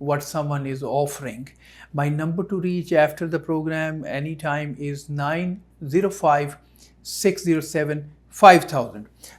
what someone is offering. My number to reach after the program anytime is 905-607-5000.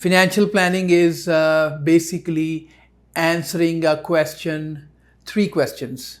financial planning is basically answering a question, 3 questions.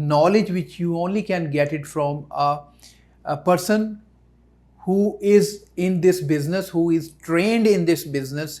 knowledge which you only can get it from a person who is in this business, who is trained in this business,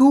2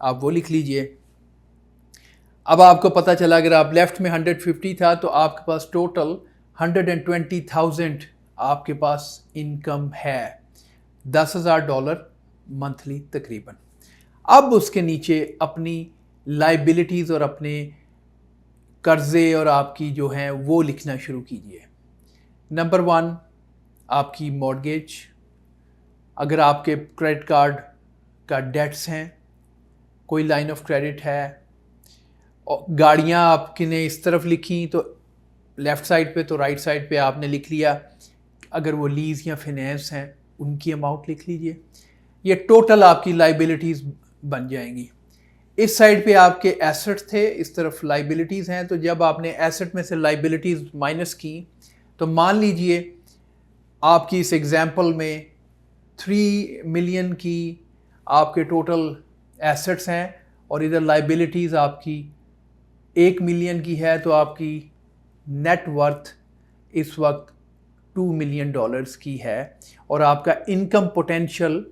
آپ وہ لکھ لیجئے. اب آپ کو پتہ چلا اگر آپ لیفٹ میں 150 تھا تو آپ کے پاس ٹوٹل 120,000 آپ کے پاس انکم ہے، $10,000 منتھلی تقریباً. اب اس کے نیچے اپنی لائبلٹیز اور اپنے قرضے اور آپ کی جو ہیں وہ لکھنا شروع کیجئے. نمبر 1 آپ کی مورگیج، اگر آپ کے کریڈٹ کارڈ کا ڈیٹس ہیں، کوئی لائن آف کریڈٹ ہے، گاڑیاں آپ کی نے اس طرف لکھی تو لیفٹ سائڈ پہ، تو رائٹ سائڈ پہ آپ نے لکھ لیا اگر وہ لیز یا فینانس ہیں ان کی اماؤنٹ لکھ لیجئے. یہ ٹوٹل آپ کی لائبلٹیز بن جائیں گی. اس سائڈ پہ آپ کے ایسٹ تھے، اس طرف لائبلٹیز ہیں. تو جب آپ نے ایسٹ میں سے لائبلٹیز مائنس کی تو مان لیجئے آپ کی اس ایگزامپل میں 3 ملین کی آپ کے ٹوٹل ایسٹس ہیں اور ادھر لائبلٹیز آپ کی 1 ملین کی ہے، تو آپ کی نیٹ ورتھ اس وقت $2 ملین کی ہے اور آپ کا انکم پوٹینشل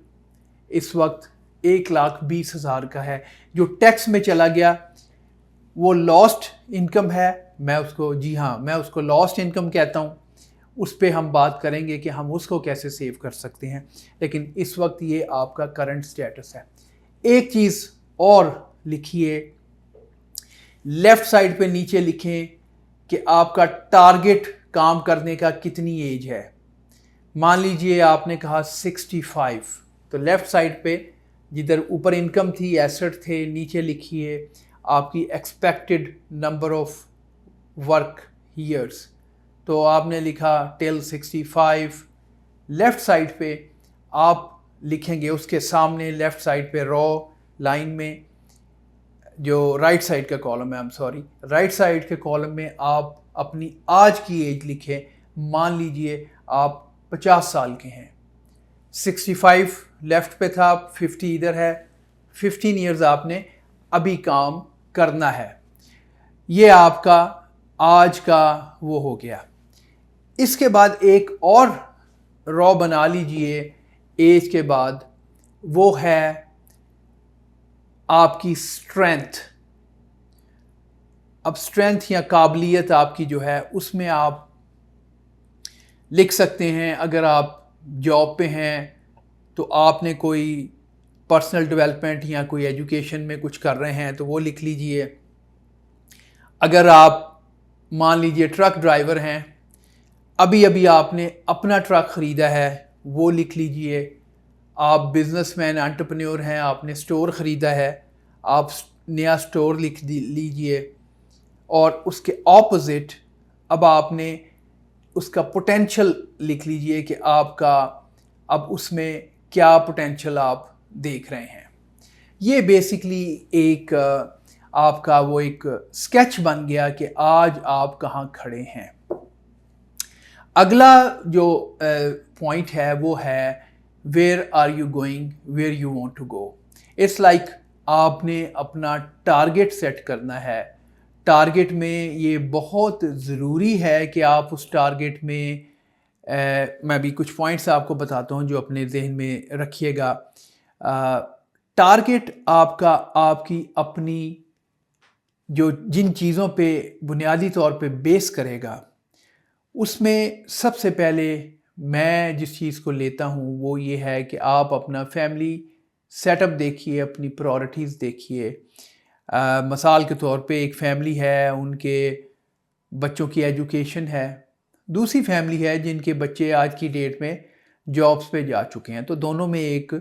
اس وقت 1,20,000 کا ہے. جو ٹیکس میں چلا گیا وہ لاسٹ انکم ہے، میں اس کو لاسٹ انکم کہتا ہوں. اس پہ ہم بات کریں گے کہ ہم اس کو کیسے سیو کر سکتے ہیں، لیکن اس وقت یہ آپ کا کرنٹ سٹیٹس ہے. ایک چیز اور لکھیے، لیفٹ سائڈ پہ نیچے لکھیں کہ آپ کا ٹارگٹ کام کرنے کا کتنی ایج ہے. مان لیجئے آپ نے کہا 65، تو لیفٹ سائڈ پہ جدھر اوپر انکم تھی، ایسٹ تھے، نیچے لکھیے آپ کی expected number of work years. تو آپ نے لکھا ٹل 65. لیفٹ سائڈ پہ آپ لکھیں گے اس کے سامنے لیفٹ سائڈ پہ رو لائن میں جو رائٹ سائڈ کا کالم ہے، رائٹ سائڈ کے کالم میں آپ اپنی آج کی ایج لکھیں. مان لیجئے آپ 50 سال کے ہیں، 65 لیفٹ پہ تھا، 50 ادھر ہے، 15 ایئرز آپ نے ابھی کام کرنا ہے. یہ آپ کا آج کا وہ ہو گیا. اس کے بعد ایک اور رو بنا لیجئے ایج کے بعد، وہ ہے آپ کی اسٹرینتھ. اب اسٹرینتھ یا قابلیت آپ کی جو ہے اس میں آپ لکھ سکتے ہیں، اگر آپ جاب پہ ہیں تو آپ نے کوئی پرسنل ڈیولپمنٹ یا کوئی ایجوکیشن میں کچھ کر رہے ہیں تو وہ لکھ لیجئے. اگر آپ مان لیجئے ٹرک ڈرائیور ہیں، ابھی آپ نے اپنا ٹرک خریدا ہے، وہ لکھ لیجئے. آپ بزنس مین انٹرپرینور ہیں، آپ نے سٹور خریدا ہے، آپ نیا سٹور لکھ لیجئے. اور اس کے اپوزٹ اب آپ نے اس کا پوٹینشل لکھ لیجئے کہ آپ کا اب اس میں کیا پوٹینشل آپ دیکھ رہے ہیں. یہ بیسیکلی ایک آپ کا وہ ایک سکیچ بن گیا کہ آج آپ کہاں کھڑے ہیں. اگلا جو پوائنٹ ہے وہ ہے where are you going, where you want to go. It's like آپ نے اپنا ٹارگٹ سیٹ کرنا ہے. ٹارگٹ میں یہ بہت ضروری ہے کہ آپ اس ٹارگٹ میں بھی کچھ پوائنٹس آپ کو بتاتا ہوں جو اپنے ذہن میں رکھیے گا. ٹارگٹ آپ کا آپ کی اپنی جو جن چیزوں پہ بنیادی طور پہ بیس کرے گا، اس میں سب سے پہلے میں جس چیز کو لیتا ہوں وہ یہ ہے کہ آپ اپنا فیملی سیٹ اپ دیکھیے، اپنی پرائورٹیز دیکھیے. مثال کے طور پہ ایک فیملی ہے، ان کے بچوں کی ایجوکیشن ہے. دوسری فیملی ہے جن کے بچے آج کی ڈیٹ میں جابس پہ جا چکے ہیں. تو دونوں میں ایک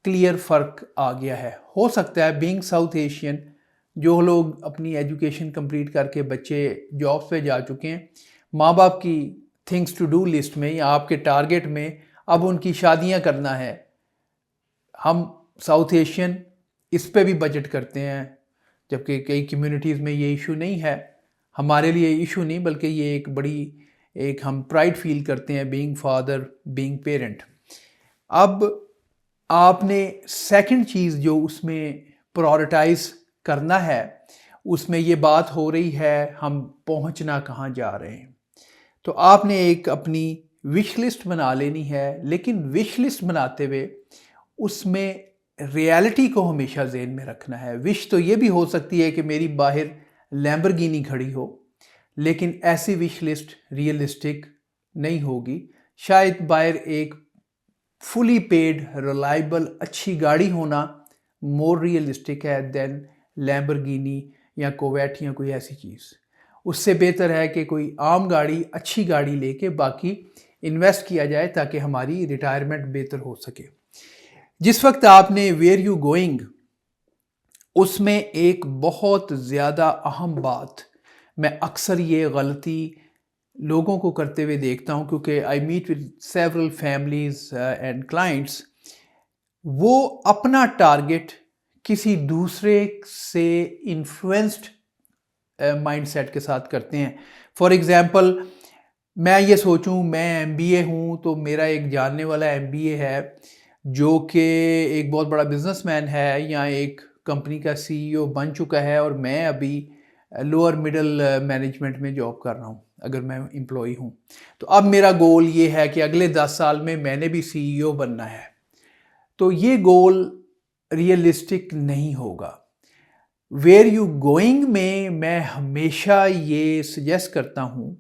کلیئر فرق آ گیا ہے. ہو سکتا ہے بینگ ساؤتھ ایشین جو لوگ اپنی ایجوکیشن کمپلیٹ کر کے بچے جابس پہ جا چکے ہیں، ماں باپ کی تھنگس ٹو ڈو لسٹ میں یا آپ کے ٹارگٹ میں اب ان کی شادیاں کرنا ہے. ہم ساؤتھ ایشین اس پہ بھی بجٹ کرتے ہیں، جبکہ کئی کمیونٹیز میں یہ ایشو نہیں ہے. ہمارے لیے ایشو نہیں، بلکہ یہ ایک بڑی ایک ہم پرائڈ فیل کرتے ہیں بینگ فادر، بینگ پیرنٹ. اب آپ نے سیکنڈ چیز جو اس میں پرائورٹائز کرنا ہے، اس میں یہ بات ہو رہی ہے ہم پہنچنا کہاں جا رہے ہیں. تو آپ نے ایک اپنی وش لسٹ بنا لینی ہے، لیکن وش لسٹ بناتے ہوئے اس میں ریالٹی کو ہمیشہ ذہن میں رکھنا ہے. وش تو یہ بھی ہو سکتی ہے کہ میری باہر لیمبرگینی کھڑی ہو، لیکن ایسی وش لسٹ ریئلسٹک نہیں ہوگی. شاید باہر ایک فلی پیڈ ریلائبل اچھی گاڑی ہونا مور ریئلسٹک ہے دین لیمبرگینی یا کویٹ یا کوئی ایسی چیز. اس سے بہتر ہے کہ کوئی عام گاڑی، اچھی گاڑی لے کے باقی انویسٹ کیا جائے تاکہ ہماری ریٹائرمنٹ بہتر ہو سکے. جس وقت آپ نے ویئر یو گوئنگ، اس میں ایک بہت زیادہ اہم بات، میں اکثر یہ غلطی لوگوں کو کرتے ہوئے دیکھتا ہوں کیونکہ I met with several families and clients, وہ اپنا ٹارگٹ کسی دوسرے سے انفلوئنسڈ مائنڈ سیٹ کے ساتھ کرتے ہیں. فار ایگزامپل، میں یہ سوچوں میں ایم بی اے ہوں تو میرا ایک جاننے والا ایم بی اے ہے جو کہ ایک بہت بڑا بزنس مین ہے یا ایک کمپنی کا سی ای او بن چکا ہے، اور میں ابھی لوور مڈل مینجمنٹ میں جاب کر رہا ہوں اگر میں امپلائی ہوں. تو اب میرا گول یہ ہے کہ اگلے 10 سال میں نے بھی سی ای او بننا ہے. تو یہ گول ریئلسٹک نہیں ہوگا. ویئر یو گوئنگ میں ہمیشہ یہ سجیسٹ کرتا ہوں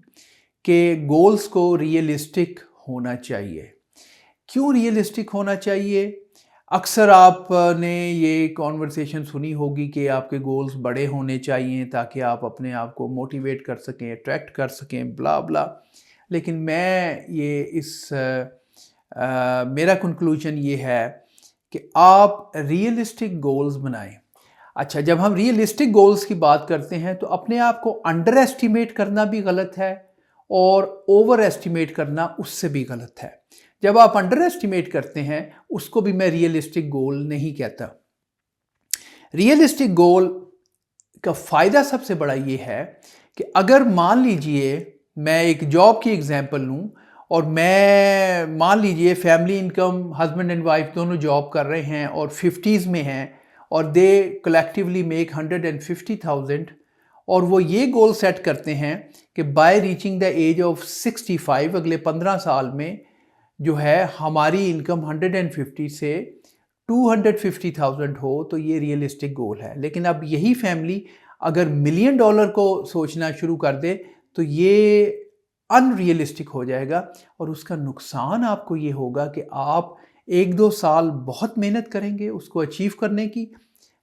کہ گولز کو ریئلسٹک ہونا چاہیے. کیوں ریئلسٹک ہونا چاہیے؟ اکثر آپ نے یہ کانورسیشن سنی ہوگی کہ آپ کے گولز بڑے ہونے چاہیے تاکہ آپ اپنے آپ کو موٹیویٹ کر سکیں، اٹریکٹ کر سکیں، بلا بلا. لیکن میرا کنکلوژن یہ ہے کہ آپ ریئلسٹک گولز بنائیں. اچھا، جب ہم ریئلسٹک گولز کی بات کرتے ہیں تو اپنے آپ کو انڈر ایسٹیمیٹ کرنا بھی غلط ہے اور اوور ایسٹیمیٹ کرنا اس سے بھی غلط ہے. جب آپ انڈر ایسٹیمیٹ کرتے ہیں اس کو بھی میں ریئلسٹک گول نہیں کہتا. ریئلسٹک گول کا فائدہ سب سے بڑا یہ ہے کہ اگر مان لیجئے میں ایک جاب کی ایگزامپل لوں اور میں مان لیجئے family income husband and wife دونوں جاب کر رہے ہیں اور 50s میں ہیں اور دے کلیکٹیولی میک 150,000، اور وہ یہ گول سیٹ کرتے ہیں کہ by reaching the age of 65 اگلے 15 سال میں جو ہے ہماری انکم 150 سے 250,000 ہو، تو یہ ریئلسٹک گول ہے. لیکن اب یہی فیملی اگر $1 ملین کو سوچنا شروع کر دے تو یہ ان ریئلسٹک ہو جائے گا، اور اس کا نقصان آپ کو یہ ہوگا کہ آپ 1-2 سال بہت محنت کریں گے اس کو اچیو کرنے کی،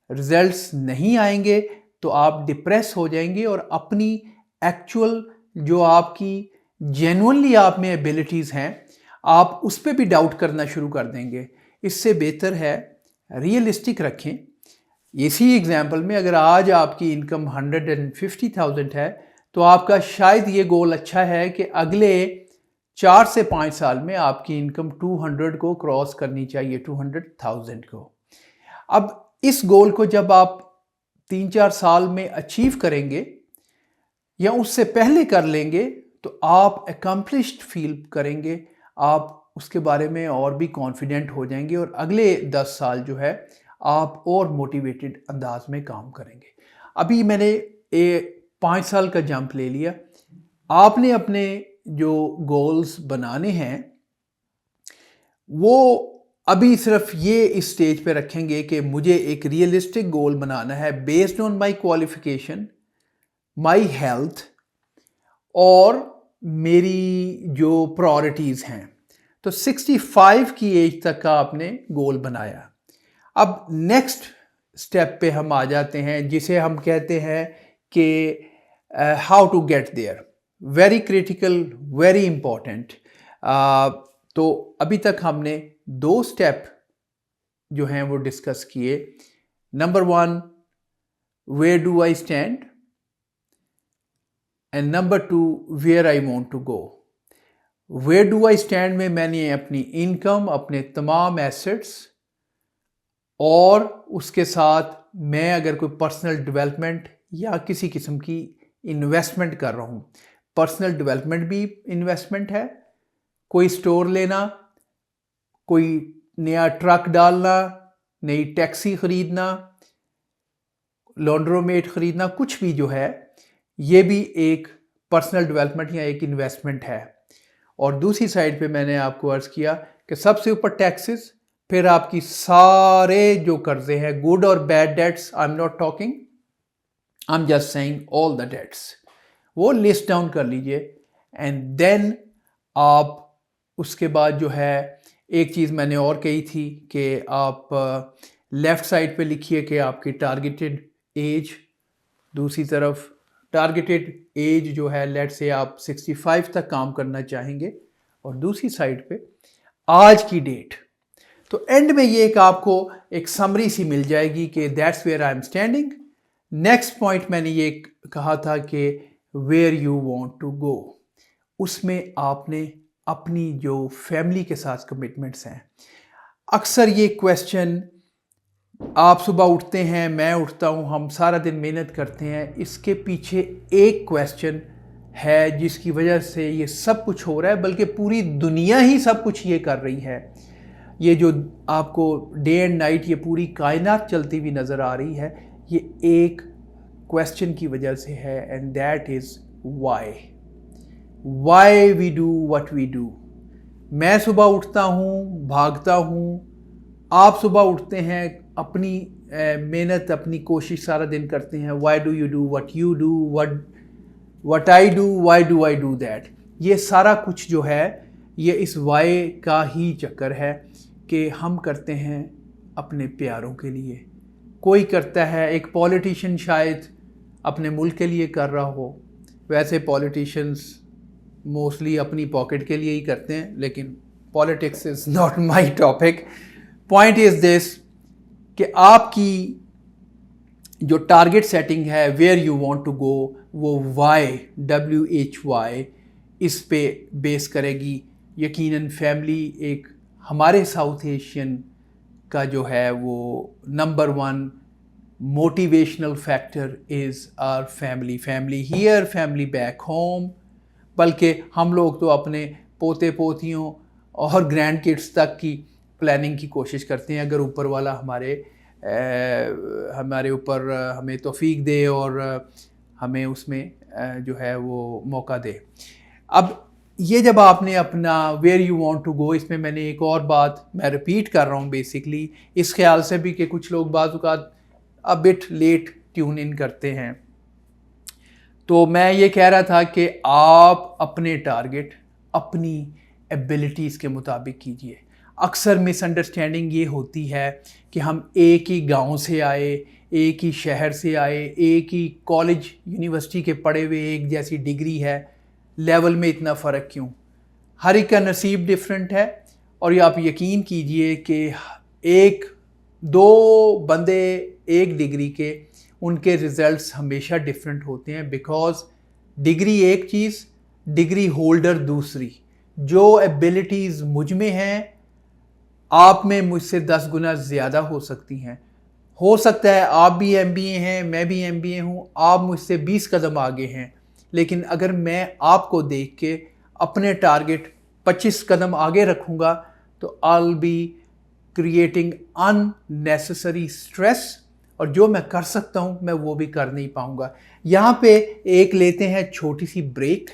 رزلٹس نہیں آئیں گے تو آپ ڈپریس ہو جائیں گے اور اپنی ایکچول جو آپ کی جینوئنلی آپ میں ایبلٹیز ہیں آپ اس پہ بھی ڈاؤٹ کرنا شروع کر دیں گے. اس سے بہتر ہے ریئلسٹک رکھیں. اسی ایگزامپل میں اگر آج آپ کی انکم 150,000 ہے تو آپ کا شاید یہ گول اچھا ہے کہ اگلے 4 سے 5 سال میں آپ کی انکم 200 کو کراس کرنی چاہیے، 200,000 کو. اب اس گول کو جب آپ 3-4 سال میں اچیو کریں گے یا اس سے پہلے کر لیں گے تو آپ اکمپلشڈ فیل کریں گے، آپ اس کے بارے میں اور بھی کانفیڈنٹ ہو جائیں گے اور اگلے 10 سال جو ہے آپ اور موٹیویٹڈ انداز میں کام کریں گے. ابھی میں نے 5 سال کا جمپ لے لیا. آپ نے اپنے جو گولز بنانے ہیں وہ ابھی صرف یہ اس سٹیج پہ رکھیں گے کہ مجھے ایک ریئلسٹک گول بنانا ہے based on my qualification, my health اور میری جو پرائورٹیز ہیں. تو 65 کی ایج تک کا آپ نے گول بنایا. اب نیکسٹ سٹیپ پہ ہم آ جاتے ہیں جسے ہم کہتے ہیں کہ how to get there. Very critical, very important. تو ابھی تک ہم نے 2 سٹیپ جو ہیں وہ ڈسکس کیے. Number 1، where do I stand, and number 2، where I want to go. Where do I stand میں نے اپنی انکم، اپنے تمام ایسٹس اور اس کے ساتھ میں اگر کوئی پرسنل ڈیولپمنٹ یا کسی قسم کی انویسٹمنٹ کر رہا ہوں. پرسنل ڈیولپمنٹ بھی انویسٹمنٹ ہے، کوئی سٹور لینا، کوئی نیا ٹرک ڈالنا، نئی ٹیکسی خریدنا، لانڈرومیٹ خریدنا، کچھ بھی جو ہے یہ بھی ایک پرسنل ڈیولپمنٹ یا ایک انویسٹمنٹ ہے. اور دوسری سائڈ پہ میں نے آپ کو عرض کیا کہ سب سے اوپر ٹیکسز، پھر آپ کی سارے جو قرضے ہیں گڈ اور bad debts, I am not talking, I am just saying all the debts, وہ لسٹ ڈاؤن کر لیجئے. اینڈ دین آپ اس کے بعد جو ہے ایک چیز میں نے اور کہی تھی کہ آپ لیفٹ سائڈ پہ لکھیے کہ آپ کی ٹارگیٹڈ ایج، دوسری طرف ٹارگیٹڈ ایج جو ہے لیٹ سے آپ 65 تک کام کرنا چاہیں گے، اور دوسری سائڈ پہ آج کی ڈیٹ. تو اینڈ میں یہ ایک آپ کو ایک سمری سی مل جائے گی کہ that's where I am standing. Next point میں نے یہ کہا تھا کہ where you want to go, اس میں آپ نے اپنی جو فیملی کے ساتھ کمٹمنٹس ہیں. اکثر یہ کویسچن آپ صبح اٹھتے ہیں، میں اٹھتا ہوں، ہم سارا دن محنت کرتے ہیں، اس کے پیچھے ایک کویسچن ہے جس کی وجہ سے یہ سب کچھ ہو رہا ہے، بلکہ پوری دنیا ہی سب کچھ یہ کر رہی ہے. یہ جو آپ کو ڈے اینڈ نائٹ یہ پوری کائنات چلتی ہوئی نظر آ رہی ہے، یہ ایک کویسچن کی وجہ سے ہے، and that is why we do what we do. میں صبح اٹھتا ہوں، بھاگتا ہوں، آپ صبح اٹھتے ہیں، اپنی محنت اپنی کوشش سارا دن کرتے ہیں. Why do you do what you do, what I do, why do I do that. یہ سارا کچھ جو ہے یہ اس وائی کا ہی چکر ہے کہ ہم کرتے ہیں اپنے پیاروں کے لیے. کوئی کرتا ہے، ایک پولیٹیشین شاید اپنے ملک کے لیے کر رہا ہو، ویسے پولیٹیشینز موسٹلی اپنی پاکٹ کے لیے ہی کرتے ہیں، لیکن politics is not my topic. Point is this کہ آپ کی جو ٹارگٹ سیٹنگ ہے where you want to go, وہ WHY اس پہ بیس کرے گی. یقیناً فیملی ایک ہمارے ساؤتھ ایشین کا جو ہے وہ number 1 motivational factor is our family here, family back home. بلکہ ہم لوگ تو اپنے پوتے پوتیوں اور گرینڈ کڈس تک کی پلاننگ کی کوشش کرتے ہیں، اگر اوپر والا ہمارے اوپر ہمیں توفیق دے اور ہمیں اس میں جو ہے وہ موقع دے. اب یہ جب آپ نے اپنا where you want to go, اس میں نے ایک اور بات میں ریپیٹ کر رہا ہوں بیسکلی اس خیال سے بھی کہ کچھ لوگ بعض اوقات بٹ لیٹ ٹیون ان کرتے ہیں. تو میں یہ کہہ رہا تھا کہ آپ اپنے ٹارگٹ اپنی ایبلٹیز کے مطابق کیجئے. اکثر مس انڈرسٹینڈنگ یہ ہوتی ہے کہ ہم ایک ہی گاؤں سے آئے، ایک ہی شہر سے آئے، ایک ہی کالج یونیورسٹی کے پڑھے ہوئے، ایک جیسی ڈگری ہے، لیول میں اتنا فرق کیوں؟ ہر ایک کا نصیب ڈیفرنٹ ہے. اور یہ آپ یقین کیجئے کہ ایک دو بندے ایک ڈگری کے، ان کے ریزلٹس ہمیشہ ڈیفرنٹ ہوتے ہیں، بیکاز ڈگری ایک چیز، ڈگری ہولڈر دوسری. جو ایبلٹیز مجھ میں ہیں آپ میں مجھ سے 10 گنا زیادہ ہو سکتی ہیں. ہو سکتا ہے آپ بھی MBA ہیں، میں بھی MBA ہوں، آپ مجھ سے 20 قدم آگے ہیں، لیکن اگر میں آپ کو دیکھ کے اپنے ٹارگٹ 25 قدم آگے رکھوں گا تو I'll be creating unnecessary stress، اور جو میں کر سکتا ہوں میں وہ بھی کر نہیں پاؤں گا. یہاں پہ ایک لیتے ہیں چھوٹی سی break.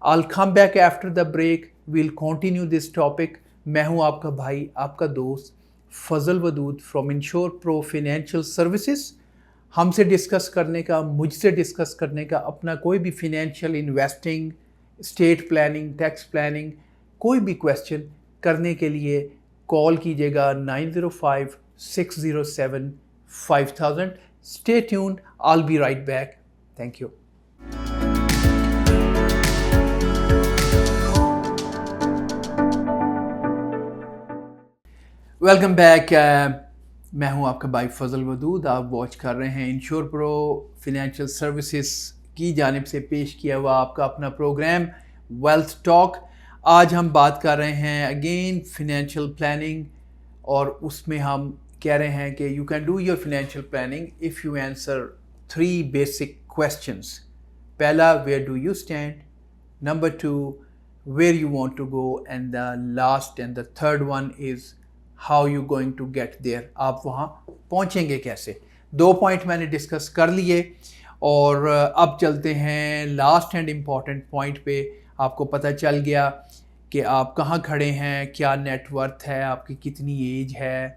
I'll come back after the break. We'll continue this topic. میں ہوں آپ کا بھائی، آپ کا دوست Fazal Wadood from Insure Pro financial services. ہم سے ڈسکس کرنے کا، مجھ سے ڈسکس کرنے کا اپنا کوئی بھی financial, investing, estate planning, tax planning, کوئی بھی کویسچن کرنے کے لیے کال کیجیے گا 905-607-5000. Stay tuned. I'll be right back. Thank you. Welcome back. میں ہوں آپ کا بھائی فضل ودود. آپ واچ کر رہے ہیں انشور پرو فائنینشیل سروسز کی جانب سے پیش کیا ہوا آپ کا اپنا پروگرام ویلتھ ٹاک. آج ہم بات کر رہے ہیں اگین فائنینشیل پلاننگ، اور اس میں ہم کہہ رہے ہیں کہ you can do your financial planning if you answer 3 basic questions. پہلا، where do you stand, number 2 where you want to go, and the last and the third one is how you going to get there. آپ وہاں پہنچیں گے کیسے. 2 point میں نے discuss کر لیے، اور اب چلتے ہیں لاسٹ اینڈ امپورٹنٹ پوائنٹ پہ. آپ کو پتہ چل گیا کہ آپ کہاں کھڑے ہیں, کیا نیٹ ورتھ ہے آپ کی, کتنی ایج ہے,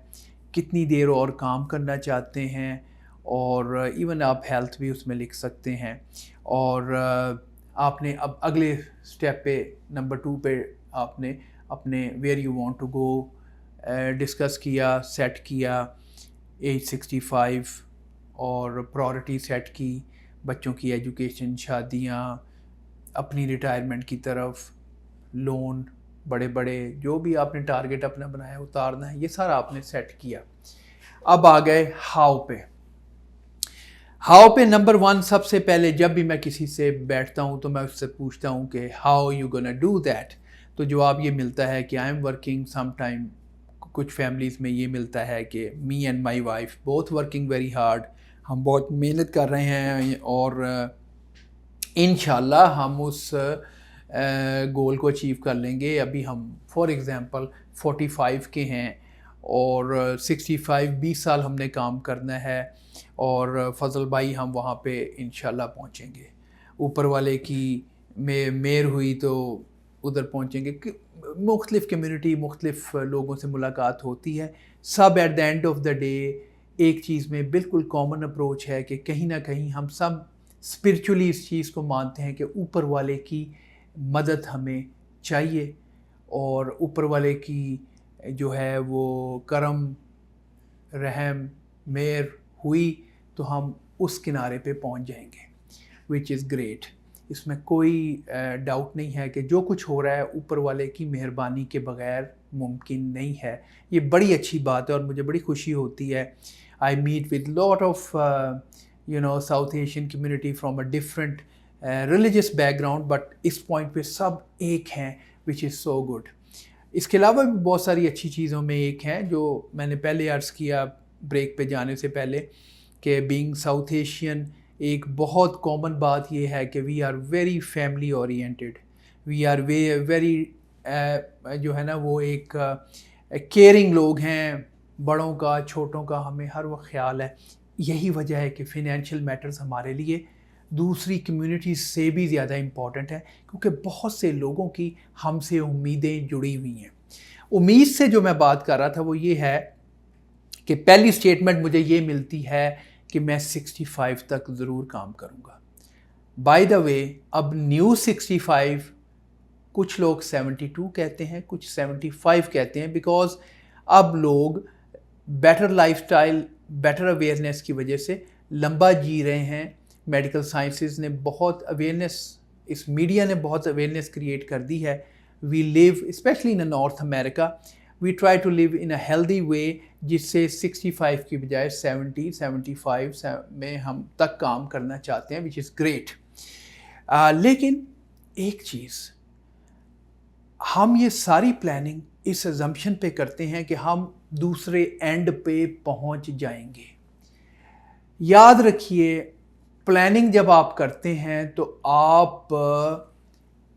کتنی دیر اور کام کرنا چاہتے ہیں, اور ایون آپ ہیلتھ بھی اس میں لکھ سکتے ہیں. اور آپ نے اب اگلے سٹیپ پہ نمبر 2 پہ آپ نے اپنے where you want to go discuss کیا, سیٹ کیا ایج 65, اور پرائورٹی سیٹ کی, بچوں کی ایجوکیشن, شادیاں, اپنی ریٹائرمنٹ کی طرف, لون بڑے بڑے جو بھی آپ نے ٹارگٹ اپنا بنایا اتارنا ہے, یہ سارا آپ نے سیٹ کیا. اب آ گئے ہاؤ پہ. ہاؤ پہ نمبر 1, سب سے پہلے جب بھی میں کسی سے بیٹھتا ہوں تو میں اس سے پوچھتا ہوں کہ how you gonna do that. تو جواب یہ ملتا ہے کہ I am working. Some time کچھ فیملیز میں یہ ملتا ہے کہ me and my wife both working very hard, ہم بہت محنت کر رہے ہیں اور انشاءاللہ ہم اس گول کو اچیو کر لیں گے. ابھی ہم فار ایگزامپل 45 کے ہیں اور 65 20 سال ہم نے کام کرنا ہے, اور فضل بھائی ہم وہاں پہ انشاءاللہ پہنچیں گے. اوپر والے کی مہر ہوئی تو ادھر پہنچیں گے. مختلف کمیونٹی, مختلف لوگوں سے ملاقات ہوتی ہے. سب at the end of the day ایک چیز میں بالکل کامن اپروچ ہے کہ کہیں نہ کہیں ہم سب اسپرچولی اس چیز کو مانتے ہیں کہ اوپر والے کی مدد ہمیں چاہیے, اور اوپر والے کی جو ہے وہ کرم, رحم, مہر ہوئی تو ہم اس کنارے پہ پہنچ جائیں گے, وچ از گریٹ. اس میں کوئی ڈاؤٹ نہیں ہے کہ جو کچھ ہو رہا ہے اوپر والے کی مہربانی کے بغیر ممکن نہیں ہے. یہ بڑی اچھی بات ہے اور مجھے بڑی خوشی ہوتی ہے. I met with lot of South Asian community from a different religious background, but اس پوائنٹ پہ سب ایک ہیں, وچ از سو گڈ. اس کے علاوہ بھی بہت ساری اچھی چیزوں میں ایک ہیں جو میں نے پہلے عرض کیا بریک پہ جانے سے پہلے, کہ بینگ ساؤتھ ایشین ایک بہت کامن بات یہ ہے کہ we are very family oriented, we are very جو ہے نا وہ ایک کیئرنگ لوگ ہیں, بڑوں کا چھوٹوں کا ہمیں ہر وقت خیال ہے. یہی وجہ ہے کہ فنینشیل میٹرز ہمارے لیے دوسری کمیونٹیز سے بھی زیادہ امپورٹنٹ ہے, کیونکہ بہت سے لوگوں کی ہم سے امیدیں جڑی ہوئی ہیں. امید سے جو میں بات کر رہا تھا وہ یہ ہے کہ پہلی سٹیٹمنٹ مجھے یہ ملتی ہے کہ میں 65 تک ضرور کام کروں گا. بائی دا وے اب نیو 65 کچھ لوگ 72 کہتے ہیں, کچھ 75 کہتے ہیں, بیکاز اب لوگ better life style, better awareness کی وجہ سے لمبا جی رہے ہیں. میڈیکل سائنسز نے بہت اویئرنیس, اس میڈیا نے بہت اویئرنیس کریٹ کر دی ہے. We live specially in North America, we try to live in a healthy way, جس سے 65 کی بجائے 70-75 میں ہم تک کام کرنا چاہتے ہیں, وچ از گریٹ. لیکن ایک چیز, ہم یہ ساری پلاننگ اس ازمپشن پہ کرتے ہیں کہ ہم دوسرے اینڈ پہ پہنچ جائیں گے. یاد رکھیے, پلاننگ جب آپ کرتے ہیں تو آپ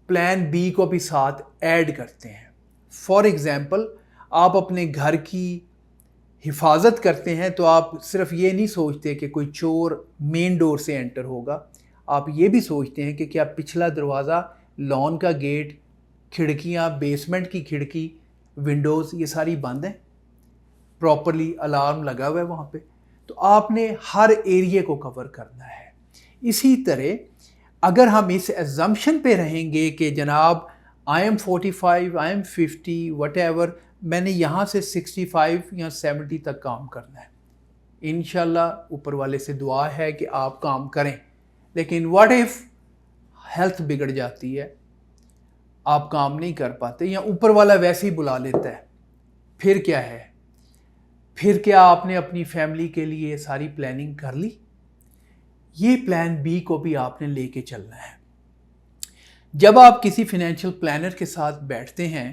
پلان بی کو بھی ساتھ ایڈ کرتے ہیں. فار ایگزامپل, آپ اپنے گھر کی حفاظت کرتے ہیں تو آپ صرف یہ نہیں سوچتے کہ کوئی چور مین ڈور سے انٹر ہوگا, آپ یہ بھی سوچتے ہیں کہ کیا پچھلا دروازہ, لان کا گیٹ, کھڑکیاں, بیسمنٹ کی کھڑکی, ونڈوز, یہ ساری بند ہیں, پراپرلی الارم لگا ہوا ہے وہاں پہ. تو آپ نے ہر ایریے کو کور کرنا ہے. اسی طرح اگر ہم اس ایزمپشن پہ رہیں گے کہ جناب I am 45, I am 50, what ever, میں نے یہاں سے 65 یا 70 تک کام کرنا ہے, انشاءاللہ اوپر والے سے دعا ہے کہ آپ کام کریں. لیکن واٹ ایف ہیلتھ بگڑ جاتی ہے, آپ کام نہیں کر پاتے, یا اوپر والا ویسے ہی بلا لیتا ہے, پھر کیا ہے؟ پھر کیا آپ نے اپنی فیملی کے لیے ساری پلاننگ کر لی؟ یہ پلان بی کو بھی آپ نے لے کے چلنا ہے. جب آپ کسی فنینشیل پلانر کے ساتھ بیٹھتے ہیں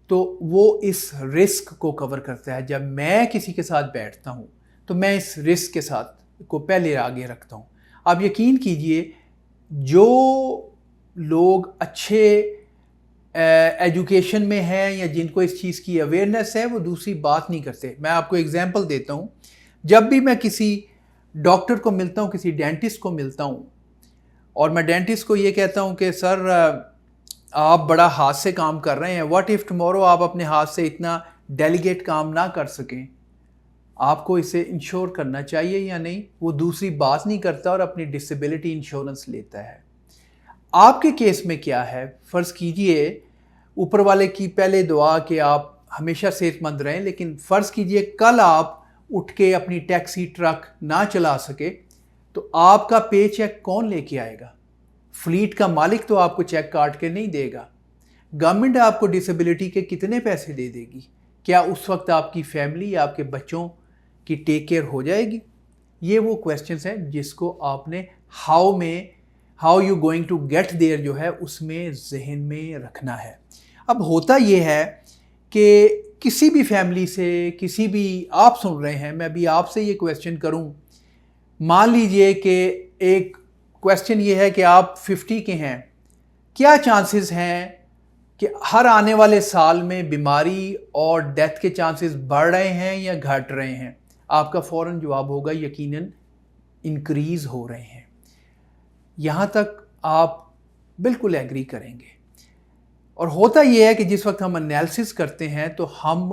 تو وہ اس رسک کو کور کرتا ہے. جب میں کسی کے ساتھ بیٹھتا ہوں تو میں اس رسک کے ساتھ کو پہلے آگے رکھتا ہوں. آپ یقین کیجئے, جو لوگ اچھے ایجوکیشن میں ہیں یا جن کو اس چیز کی اویئرنیس ہے, وہ دوسری بات نہیں کرتے. میں آپ کو ایگزامپل دیتا ہوں. جب بھی میں کسی ڈاکٹر کو ملتا ہوں, کسی ڈینٹسٹ کو ملتا ہوں, اور میں ڈینٹسٹ کو یہ کہتا ہوں کہ سر آپ بڑا ہاتھ سے کام کر رہے ہیں. واٹ ایف ٹمورو آپ اپنے ہاتھ سے اتنا ڈیلیگیٹ کام نہ کر سکیں؟ آپ کو اسے انشور کرنا چاہیے یا نہیں؟ وہ دوسری بات نہیں کرتا اور اپنی ڈسیبلٹی انشورنس لیتا ہے. آپ کے کیس میں کیا ہے؟ فرض کیجئے اوپر والے کی پہلے دعا کہ آپ ہمیشہ صحت مند رہیں، لیکن فرض کیجئے کل آپ اٹھ کے اپنی ٹیکسی ٹرک نہ چلا سکے تو آپ کا پے چیک کون لے کے آئے گا؟ فلیٹ کا مالک تو آپ کو چیک کاٹ کے نہیں دے گا. گورنمنٹ آپ کو ڈسیبلٹی کے کتنے پیسے دے دے گی؟ کیا اس وقت آپ کی فیملی یا آپ کے بچوں کی ٹیک کیئر ہو جائے گی؟ یہ وہ کویسچنس ہیں جس کو آپ نے how you going to get there جو ہے اس میں ذہن میں رکھنا ہے. اب ہوتا یہ ہے کہ کسی بھی فیملی سے کسی بھی آپ سن رہے ہیں، میں ابھی آپ سے یہ کویسچن کروں، مان لیجئے کہ ایک کویسچن یہ ہے کہ آپ 50 کے ہیں، کیا چانسز ہیں کہ ہر آنے والے سال میں بیماری اور ڈیتھ کے چانسز بڑھ رہے ہیں یا گھٹ رہے ہیں؟ آپ کا فوراً جواب ہوگا یقیناً انکریز ہو رہے ہیں. یہاں تک آپ بالکل ایگری کریں گے. اور ہوتا یہ ہے کہ جس وقت ہم انالیسس کرتے ہیں تو ہم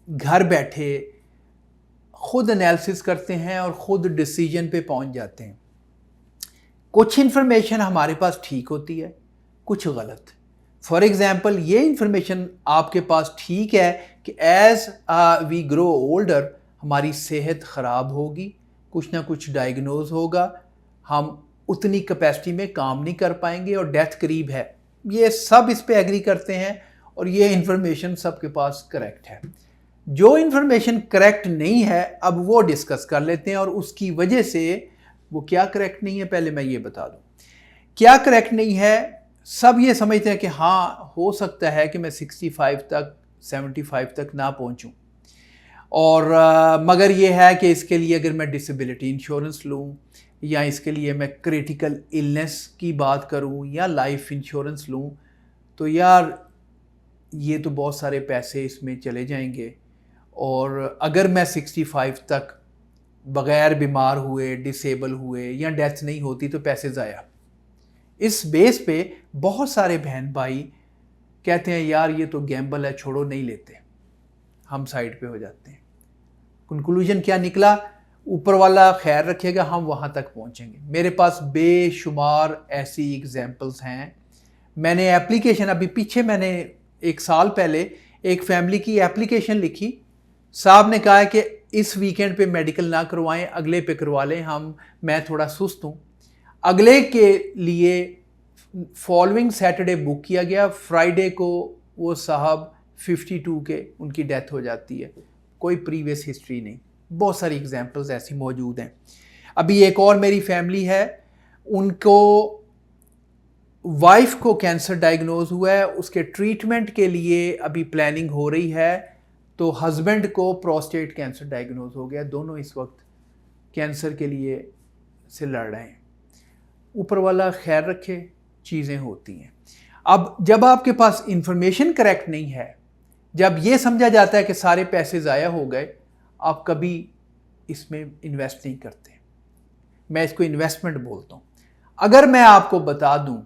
گھر بیٹھے خود انالیسس کرتے ہیں اور خود ڈیسیجن پہ پہنچ جاتے ہیں. کچھ انفارمیشن ہمارے پاس ٹھیک ہوتی ہے، کچھ غلط. فار ایگزامپل یہ انفارمیشن آپ کے پاس ٹھیک ہے کہ ایز وی گرو اولڈر ہماری صحت خراب ہوگی، کچھ نہ کچھ ڈائگنوز ہوگا، ہم اتنی کیپیسٹی میں کام نہیں کر پائیں گے اور ڈیتھ قریب ہے. یہ سب اس پہ ایگری کرتے ہیں اور یہ انفارمیشن سب کے پاس کریکٹ ہے. جو انفارمیشن کریکٹ نہیں ہے اب وہ ڈسکس کر لیتے ہیں، اور اس کی وجہ سے وہ کیا کریکٹ نہیں ہے پہلے میں یہ بتا دوں. کیا کریکٹ نہیں ہے؟ سب یہ سمجھتے ہیں کہ ہاں ہو سکتا ہے کہ میں 65 تک 75 تک نہ پہنچوں، اور مگر یہ ہے کہ اس کے لیے اگر میں ڈسیبلٹی انشورنس لوں یا اس کے لیے میں کریٹیکل النس کی بات کروں یا لائف انشورنس لوں تو یار یہ تو بہت سارے پیسے اس میں چلے جائیں گے، اور اگر میں 65 تک بغیر بیمار ہوئے ڈسیبل ہوئے یا ڈیتھ نہیں ہوتی تو پیسے ضائع. اس بیس پہ بہت سارے بہن بھائی کہتے ہیں یار یہ تو گیمبل ہے، چھوڑو نہیں لیتے، ہم سائڈ پہ ہو جاتے ہیں. کنکلوژن کیا نکلا؟ اوپر والا خیر رکھے گا ہم وہاں تک پہنچیں گے. میرے پاس بے شمار ایسی ایگزامپلس ہیں. میں نے ایپلیکیشن ابھی پیچھے میں نے 1 سال پہلے ایک فیملی کی ایپلیکیشن لکھی. صاحب نے کہا کہ اس ویکینڈ پہ میڈیکل نہ کروائیں، اگلے پہ کروا لیں، میں تھوڑا سست ہوں. اگلے کے لیے فالوئنگ سیٹرڈے بک کیا گیا، فرائیڈے کو وہ صاحب 52 کے ان کی ڈیتھ ہو جاتی ہے، کوئی پریویس ہسٹری نہیں. بہت ساری ایگزامپلز ایسی موجود ہیں. ابھی ایک اور میری فیملی ہے، ان کو وائف کو کینسر ڈائگنوز ہوا ہے، اس کے ٹریٹمنٹ کے لیے ابھی پلاننگ ہو رہی ہے، تو ہسبینڈ کو پروسٹیٹ کینسر ڈائگنوز ہو گیا. دونوں اس وقت کینسر کے لیے سے لڑ رہے ہیں. اوپر والا خیر رکھے، چیزیں ہوتی ہیں. اب جب آپ کے پاس انفارمیشن کریکٹ نہیں ہے، جب یہ سمجھا جاتا ہے کہ سارے پیسے ضائع ہو گئے، آپ کبھی اس میں انویسٹ نہیں کرتے. میں اس کو انویسٹمنٹ بولتا ہوں. اگر میں آپ کو بتا دوں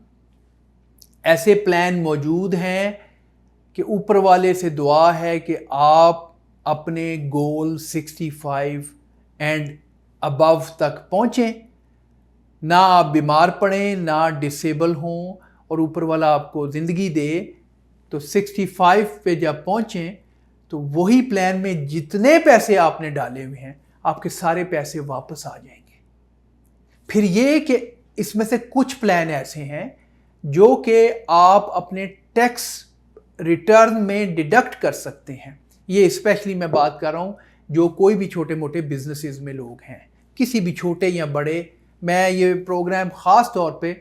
ایسے پلان موجود ہیں کہ اوپر والے سے دعا ہے کہ آپ اپنے گول 65 اینڈ ابو تک پہنچیں، نہ آپ بیمار پڑیں نہ ڈسیبل ہوں، اور اوپر والا آپ کو زندگی دے، تو 65 پہ جب پہنچیں تو وہی پلان میں جتنے پیسے آپ نے ڈالے ہوئے ہیں آپ کے سارے پیسے واپس آ جائیں گے. پھر یہ کہ اس میں سے کچھ پلان ایسے ہیں جو کہ آپ اپنے ٹیکس ریٹرن میں ڈیڈکٹ کر سکتے ہیں. یہ اسپیشلی میں بات کر رہا ہوں جو کوئی بھی چھوٹے موٹے بزنسز میں لوگ ہیں، کسی بھی چھوٹے یا بڑے. میں یہ پروگرام خاص طور پہ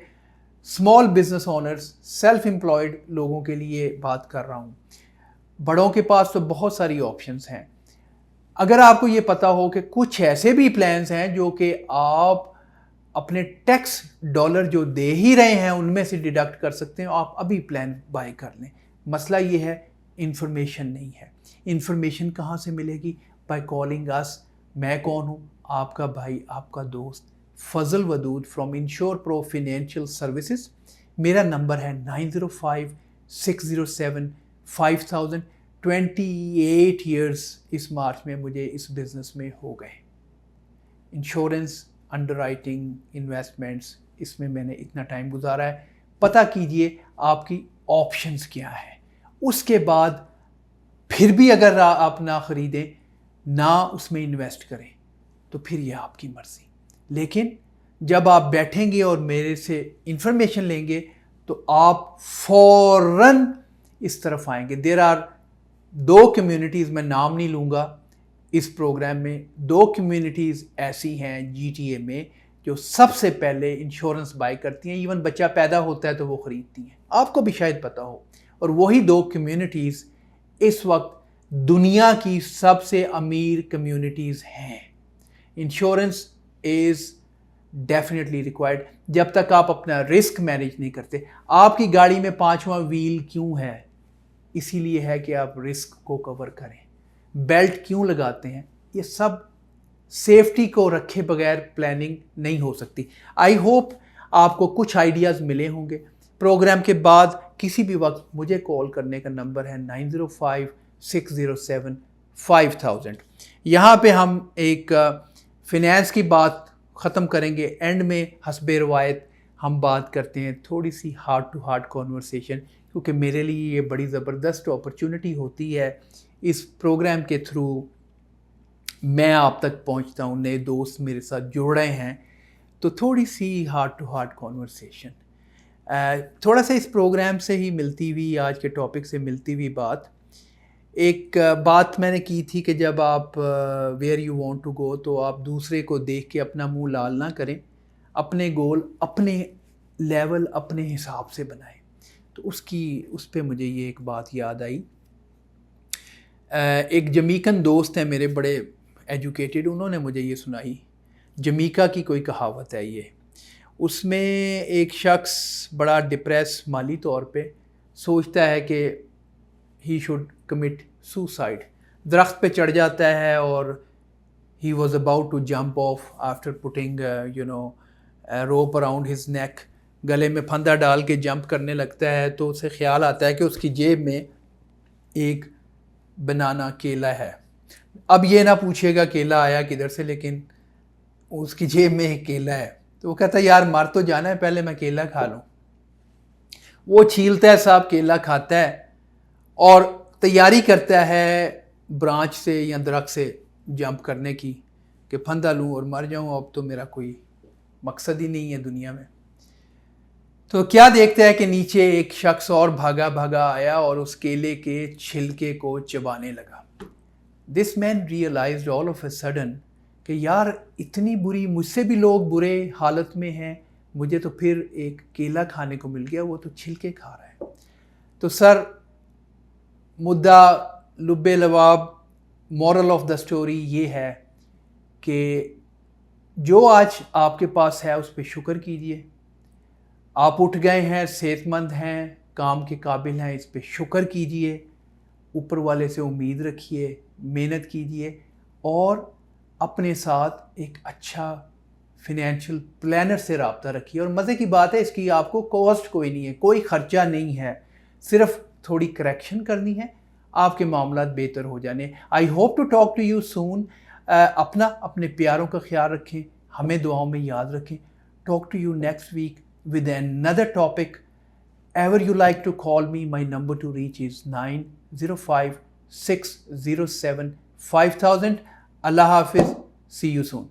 small business owners, self employed لوگوں کے لیے بات کر رہا ہوں. بڑوں کے پاس تو بہت ساری آپشنز ہیں. اگر آپ کو یہ پتا ہو کہ کچھ ایسے بھی پلانز ہیں جو کہ آپ اپنے ٹیکس ڈالر جو دے ہی رہے ہیں ان میں سے ڈیڈکٹ کر سکتے ہیں، آپ ابھی پلان بائی کر لیں. مسئلہ یہ ہے انفارمیشن نہیں ہے. انفارمیشن کہاں سے ملے گی؟ بائی کالنگ اس. میں کون ہوں؟ آپ کا بھائی، آپ کا دوست Fazal Wadood from Insure Pro financial services. میرا نمبر ہے 9050 607-5000 28 ایئرس اس مارچ میں مجھے اس بزنس میں ہو گئے. انشورنس، انڈر رائٹنگ، انویسٹمنٹس، اس میں میں نے اتنا ٹائم گزارا ہے. پتہ کیجئے آپ کی آپشنز کیا ہیں. اس کے بعد پھر بھی اگر آپ نہ خریدیں، نہ اس میں انویسٹ کریں، تو پھر یہ آپ کی مرضی. لیکن جب آپ بیٹھیں گے اور میرے سے انفارمیشن لیں گے تو آپ فوراً اس طرف آئیں گے. دیر آر 2 کمیونٹیز، میں نام نہیں لوں گا اس پروگرام میں، 2 کمیونٹیز ایسی ہیں جی ٹی اے میں جو سب سے پہلے انشورنس بائی کرتی ہیں. ایون بچہ پیدا ہوتا ہے تو وہ خریدتی ہیں، آپ کو بھی شاید پتہ ہو. اور وہی 2 کمیونٹیز اس وقت دنیا کی سب سے امیر کمیونٹیز ہیں. Insurance is definitely required. جب تک آپ اپنا رسک مینیج نہیں کرتے. آپ کی گاڑی میں 5واں ویل کیوں ہے؟ اسی لیے ہے کہ آپ رسک کو کور کریں. بیلٹ کیوں لگاتے ہیں؟ یہ سب سیفٹی کو رکھے بغیر پلاننگ نہیں ہو سکتی. آئی ہوپ آپ کو کچھ آئیڈیاز ملے ہوں گے. پروگرام کے بعد کسی بھی وقت مجھے کال کرنے کا نمبر ہے 9056075000. یہاں پہ ہم ایک فنانس کی بات ختم کریں گے. اینڈ میں حسب روایت ہم بات کرتے ہیں تھوڑی سی ہارٹ ٹو ہارٹ کانورسیشن، کیونکہ میرے لیے یہ بڑی زبردست اپرچونٹی ہوتی ہے. اس پروگرام کے تھرو میں آپ تک پہنچتا ہوں، نئے دوست میرے ساتھ جڑ رہے ہیں، تو تھوڑی سی ہارٹ ٹو ہارٹ کانورسیشن. تھوڑا سا اس پروگرام سے ہی ملتی ہوئی، آج کے ٹاپک سے ملتی ہوئی بات. ایک بات میں نے کی تھی کہ جب آپ where you want to go تو آپ دوسرے کو دیکھ کے اپنا منہ لال نہ کریں، اپنے گول اپنے لیول اپنے حساب سے بنائیں. تو اس پہ مجھے یہ ایک بات یاد آئی. ایک جمیکن دوست ہیں میرے، بڑے ایجوکیٹڈ، انہوں نے مجھے یہ سنائی. جمیکا کی کوئی کہاوت ہے یہ. اس میں ایک شخص بڑا ڈپریس مالی طور پہ سوچتا ہے کہ ہی شوڈ کمٹ سوسائڈ. درخت پہ چڑھ جاتا ہے اور he was about to jump off after putting rope around his neck. گلے میں پھندا ڈال کے جمپ کرنے لگتا ہے تو اسے خیال آتا ہے کہ اس کی جیب میں ایک بنانا کیلا ہے. اب یہ نہ پوچھے گا کیلا آیا کدھر سے، لیکن اس کی جیب میں ایک کیلا ہے. تو وہ کہتا ہے یار مر تو جانا ہے، پہلے میں کیلا کھا لوں. وہ چھیلتا ہے صاحب، کیلا کھاتا ہے اور تیاری کرتا ہے برانچ سے یا درخت سے جمپ کرنے کی کہ پھندا لوں اور مر جاؤں، اب تو میرا کوئی مقصد ہی نہیں ہے دنیا میں. تو کیا دیکھتا ہے کہ نیچے ایک شخص اور بھاگا بھاگا آیا اور اس کیلے کے چھلکے کو چبانے لگا. This man realised all of a sudden کہ یار اتنی بری، مجھ سے بھی لوگ برے حالت میں ہیں، مجھے تو پھر ایک کیلا کھانے کو مل گیا، وہ تو چھلکے کھا رہا ہے. تو سر مدعا لب لباب، مورل آف دا سٹوری یہ ہے کہ جو آج آپ کے پاس ہے اس پہ شکر کیجئے. آپ اٹھ گئے ہیں، صحت مند ہیں، کام کے قابل ہیں، اس پہ شکر کیجئے. اوپر والے سے امید رکھیے، محنت کیجئے اور اپنے ساتھ ایک اچھا فنینشیل پلانر سے رابطہ رکھیے. اور مزے کی بات ہے، اس کی آپ کو کاسٹ کوئی نہیں ہے، کوئی خرچہ نہیں ہے، صرف تھوڑی کریکشن کرنی ہے، آپ کے معاملات بہتر ہو جانے. I hope to talk to you soon. اپنے پیاروں کا خیال رکھیں، ہمیں دعاؤں میں یاد رکھیں. Talk to you next week with another topic. Ever you like to call me, my number to reach is 9056075000. Allah Hafiz. See you soon.